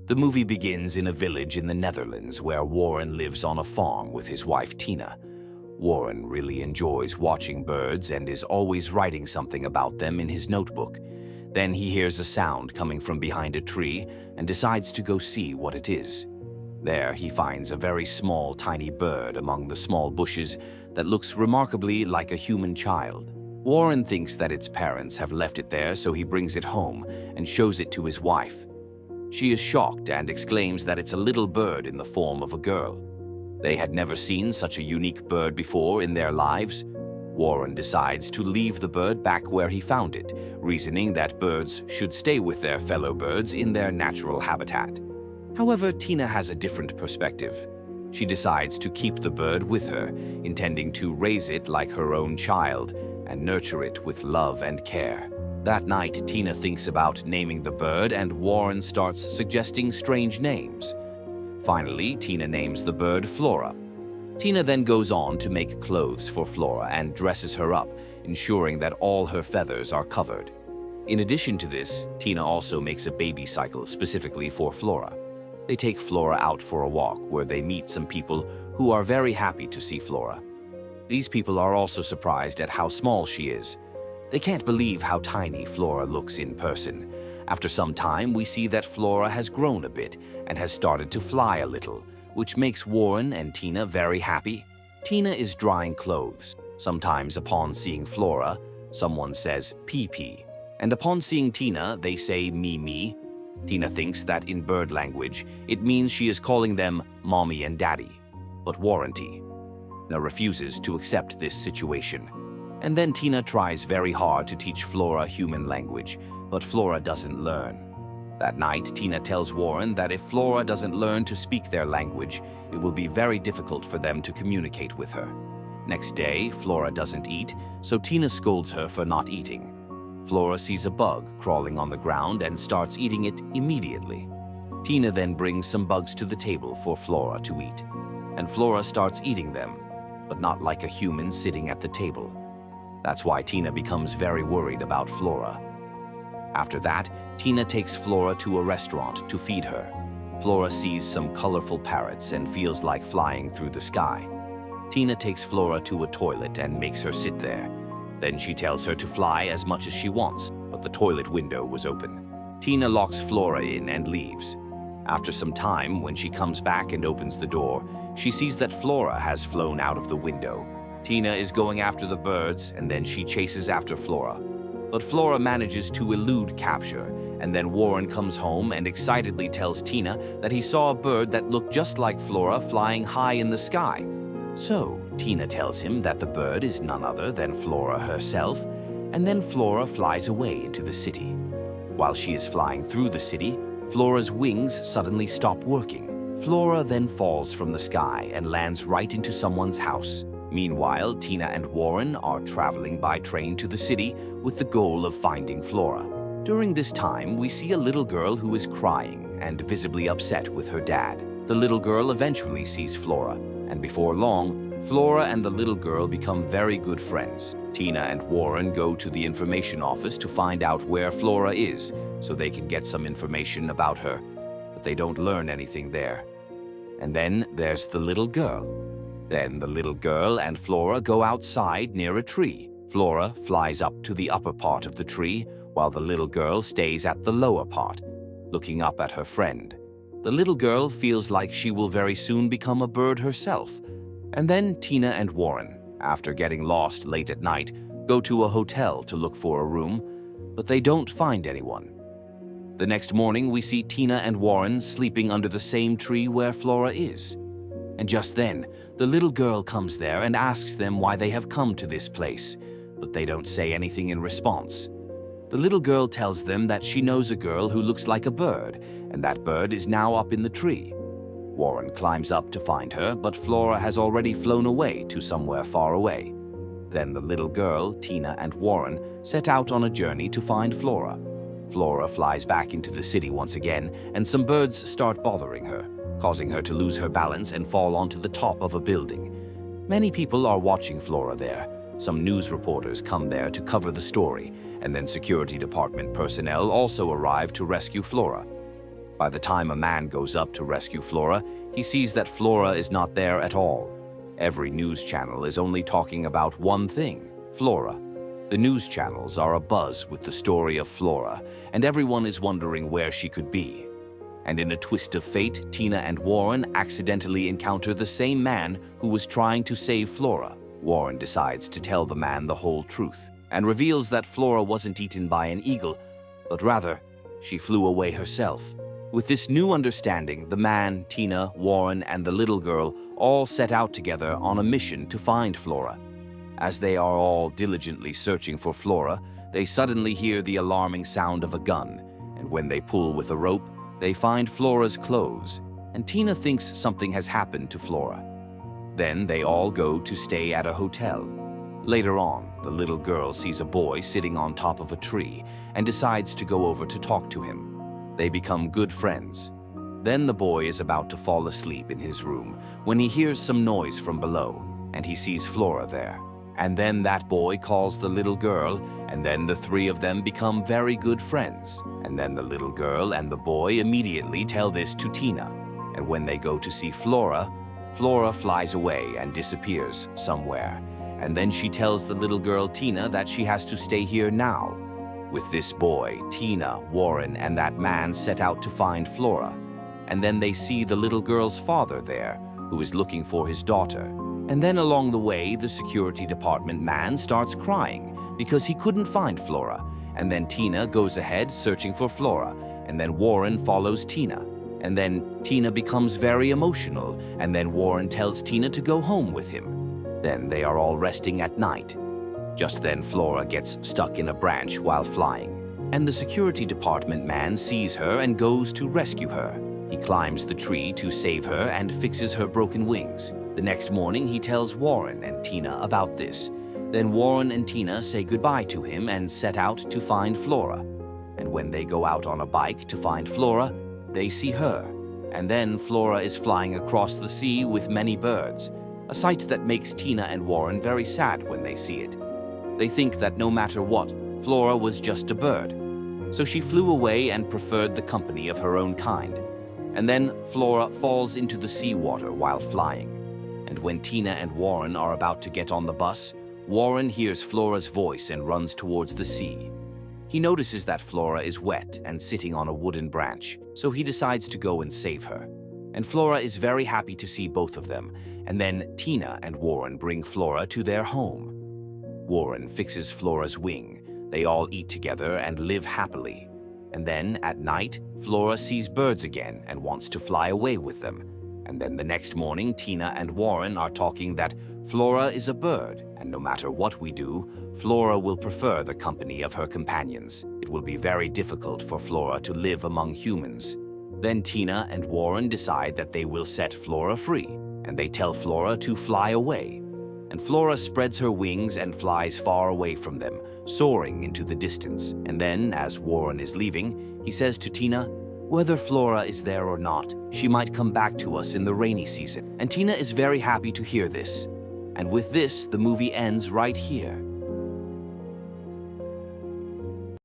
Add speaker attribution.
Speaker 1: The movie begins in a village in the Netherlands where Warren lives on a farm with his wife Tina. Warren really enjoys watching birds and is always writing something about them in his notebook. Then he hears a sound coming from behind a tree and decides to go see what it is. There he finds a very small, tiny bird among the small bushes that looks remarkably like a human child. Warren thinks that its parents have left it there, so he brings it home and shows it to his wife. She is shocked and exclaims that it's a little bird in the form of a girl. They had never seen such a unique bird before in their lives. Warren decides to leave the bird back where he found it, reasoning that birds should stay with their fellow birds in their natural habitat. However, Tina has a different perspective. She decides to keep the bird with her, intending to raise it like her own child and nurture it with love and care. That night, Tina thinks about naming the bird and Warren starts suggesting strange names. Finally, Tina names the bird Flora. Tina then goes on to make clothes for Flora and dresses her up, ensuring that all her feathers are covered. In addition to this, Tina also makes a baby cycle specifically for Flora. They take Flora out for a walk where they meet some people who are very happy to see Flora. These people are also surprised at how small she is. They can't believe how tiny Flora looks in person. After some time, we see that Flora has grown a bit and has started to fly a little, which makes Warren and Tina very happy. Tina is drying clothes. Sometimes upon seeing Flora, someone says pee-pee, and upon seeing Tina, they say me-me. Tina thinks that in bird language, it means she is calling them mommy and daddy, but Warren refuses to accept this situation. And then Tina tries very hard to teach Flora human language, but Flora doesn't learn. That night, Tina tells Warren that if Flora doesn't learn to speak their language, it will be very difficult for them to communicate with her. Next day, Flora doesn't eat, so Tina scolds her for not eating. Flora sees a bug crawling on the ground and starts eating it immediately. Tina then brings some bugs to the table for Flora to eat, and Flora starts eating them, but not like a human sitting at the table. That's why Tina becomes very worried about Flora. After that, Tina takes Flora to a restaurant to feed her. Flora sees some colorful parrots and feels like flying through the sky. Tina takes Flora to a toilet and makes her sit there. Then she tells her to fly as much as she wants, but the toilet window was open. Tina locks Flora in and leaves. After some time, when she comes back and opens the door, she sees that Flora has flown out of the window. Tina is going after the birds, and then she chases after Flora. But Flora manages to elude capture, and then Warren comes home and excitedly tells Tina that he saw a bird that looked just like Flora flying high in the sky. So, Tina tells him that the bird is none other than Flora herself, and then Flora flies away into the city. While she is flying through the city, Flora's wings suddenly stop working. Flora then falls from the sky and lands right into someone's house. Meanwhile, Tina and Warren are traveling by train to the city with the goal of finding Flora. During this time, we see a little girl who is crying and visibly upset with her dad. The little girl eventually sees Flora, and before long, Flora and the little girl become very good friends. Tina and Warren go to the information office to find out where Flora is, so they can get some information about her, but they don't learn anything there. And then there's the little girl. Then the little girl and Flora go outside near a tree. Flora flies up to the upper part of the tree, while the little girl stays at the lower part, looking up at her friend. The little girl feels like she will very soon become a bird herself. And then Tina and Warren, after getting lost late at night, go to a hotel to look for a room, but they don't find anyone. The next morning, we see Tina and Warren sleeping under the same tree where Flora is. And just then, the little girl comes there and asks them why they have come to this place, but they don't say anything in response. The little girl tells them that she knows a girl who looks like a bird, and that bird is now up in the tree. Warren climbs up to find her, but Flora has already flown away to somewhere far away. Then the little girl, Tina, and Warren set out on a journey to find Flora. Flora flies back into the city once again, and some birds start bothering her, causing her to lose her balance and fall onto the top of a building. Many people are watching Flora there. Some news reporters come there to cover the story, and then security department personnel also arrive to rescue Flora. By the time a man goes up to rescue Flora, he sees that Flora is not there at all. Every news channel is only talking about one thing: Flora. The news channels are abuzz with the story of Flora, and everyone is wondering where she could be. And in a twist of fate, Tina and Warren accidentally encounter the same man who was trying to save Flora. Warren decides to tell the man the whole truth, and reveals that Flora wasn't eaten by an eagle, but rather, she flew away herself. With this new understanding, the man, Tina, Warren, and the little girl all set out together on a mission to find Flora. As they are all diligently searching for Flora, they suddenly hear the alarming sound of a gun, and when they pull with a rope, they find Flora's clothes, and Tina thinks something has happened to Flora. Then they all go to stay at a hotel. Later on, the little girl sees a boy sitting on top of a tree and decides to go over to talk to him. They become good friends. Then the boy is about to fall asleep in his room when he hears some noise from below, and he sees Flora there. And then that boy calls the little girl, and then the three of them become very good friends. And then the little girl and the boy immediately tell this to Tina. And when they go to see Flora, Flora flies away and disappears somewhere. And then she tells the little girl Tina that she has to stay here now. With this boy, Tina, Warren, and that man set out to find Flora. And then they see the little girl's father there, who is looking for his daughter. And then along the way, the security department man starts crying because he couldn't find Flora. And then Tina goes ahead searching for Flora. And then Warren follows Tina. And then Tina becomes very emotional. And then Warren tells Tina to go home with him. Then they are all resting at night. Just then Flora gets stuck in a branch while flying. And the security department man sees her and goes to rescue her. He climbs the tree to save her and fixes her broken wings. The next morning, he tells Warren and Tina about this. Then Warren and Tina say goodbye to him and set out to find Flora. And when they go out on a bike to find Flora, they see her. And then Flora is flying across the sea with many birds, a sight that makes Tina and Warren very sad when they see it. They think that no matter what, Flora was just a bird. So she flew away and preferred the company of her own kind. And then Flora falls into the seawater while flying. And when Tina and Warren are about to get on the bus, Warren hears Flora's voice and runs towards the sea. He notices that Flora is wet and sitting on a wooden branch, so he decides to go and save her. And Flora is very happy to see both of them, and then Tina and Warren bring Flora to their home. Warren fixes Flora's wing. They all eat together and live happily. And then, at night, Flora sees birds again and wants to fly away with them. And then the next morning, Tina and Warren are talking that Flora is a bird, and no matter what we do, Flora will prefer the company of her companions. It will be very difficult for Flora to live among humans. Then Tina and Warren decide that they will set Flora free, and they tell Flora to fly away. And Flora spreads her wings and flies far away from them, soaring into the distance. And then, as Warren is leaving, he says to Tina, "Whether Flora is there or not, she might come back to us in the rainy season." And Tina is very happy to hear this. And with this, the movie ends right here.